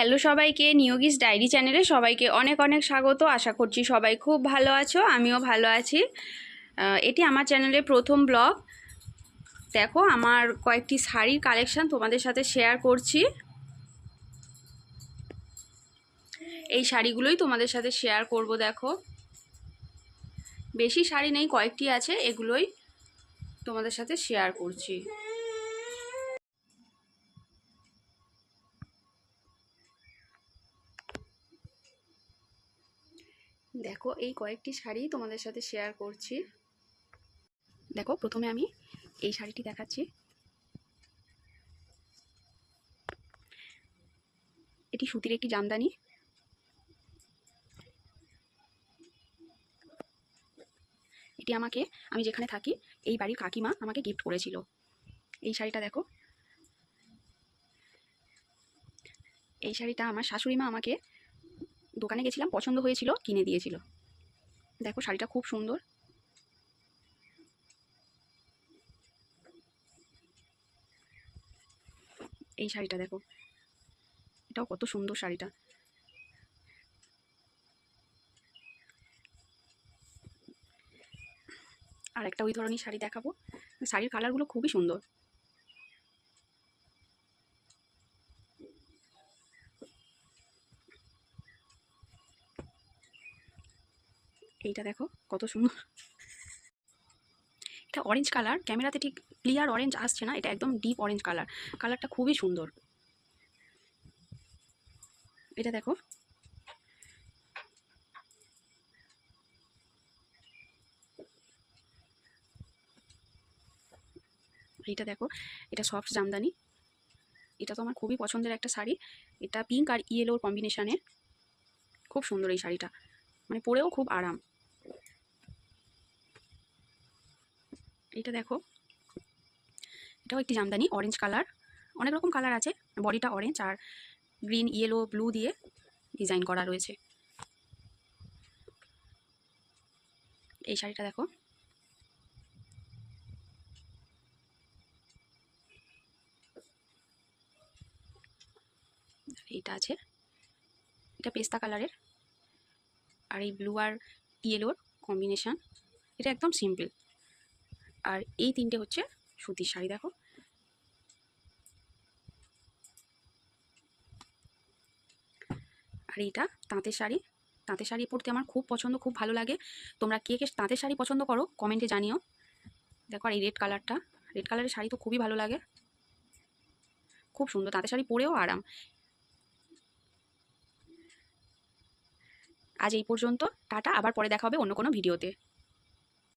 Hello সবাইকে, নিয়োগিস diary চ্যানেলে সবাইকে অনেক অনেক স্বাগত। আশা করছি সবাই খুব ভালো আছো, আমিও ভালো আছি। এটি আমার চ্যানেলের প্রথম ব্লগ। দেখো, আমার কয়েকটি শাড়ির কালেকশন তোমাদের সাথে শেয়ার করছি। এই শাড়িগুলোই তোমাদের সাথে শেয়ার করব। দেখো, বেশি শাড়ি নেই, কয়েকটি আছে, এগুলোই তোমাদের সাথে শেয়ার করছি। দেখো, এই কয়েকটি শাড়ি তোমাদের সাথে শেয়ার করছি। দেখো, প্রথমে আমি এই শাড়িটি দেখাচ্ছি। এটি সুতির একটি জামদানি। এটি আমি যেখানে থাকি এই বাড়ির কাকিমা আমাকে গিফট করেছিল। এই শাড়িটা দেখো, এই শাড়িটা আমার শাশুড়ি মা আমাকে দোকানে গেছিলাম, পছন্দ হয়েছিল, কিনে দিয়েছিল। দেখো, শাড়িটা খুব সুন্দর। এই শাড়িটা দেখো, এটাও কত সুন্দর শাড়িটা। আর একটা ওই ধরনের শাড়ি দেখাবো। শাড়ির কালারগুলো খুবই সুন্দর। এইটা দেখো কত সুন্দর। এটা অরেঞ্জ কালার, ক্যামেরাতে ঠিক ক্লিয়ার অরেঞ্জ আসছে না, এটা একদম ডিপ অরেঞ্জ কালার। কালারটা খুবই সুন্দর। এটা দেখো, এইটা দেখো, এটা সফট জামদানি। এটা তো আমার খুবই পছন্দের একটা শাড়ি। এটা পিঙ্ক আর ইয়েলোর কম্বিনেশনে, খুব সুন্দর এই শাড়িটা, মানে পরেও খুব আরাম। এটা দেখো, এটাও একটি জামদানি, অরেঞ্জ কালার। অনেক রকম কালার আছে, বডিটা অরেঞ্জ আর গ্রিন, ইয়েলো, ব্লু দিয়ে ডিজাইন করা রয়েছে। এই শাড়িটা দেখো, এইটা আছে, এটা পেস্তা কালারের আর এই ব্লু আর ইয়েলোর কম্বিনেশন। এটা একদম সিম্পল। আর এই তিনটে হচ্ছে সুতির শাড়ি। দেখো, আর এইটা তাঁতের শাড়ি। তাঁতের শাড়ি পরতে আমার খুব পছন্দ, খুব ভালো লাগে। তোমরা কে কে তাঁতের শাড়ি পছন্দ করো কমেন্টে জানিও। দেখো, আর এই রেড কালারটা, রেড কালারের শাড়ি তো খুবই ভালো লাগে, খুব সুন্দর। তাঁতের শাড়ি পরেও আরাম। আজ এই পর্যন্ত, টাটা। আবার পরে দেখা হবে অন্য কোনো ভিডিওতে।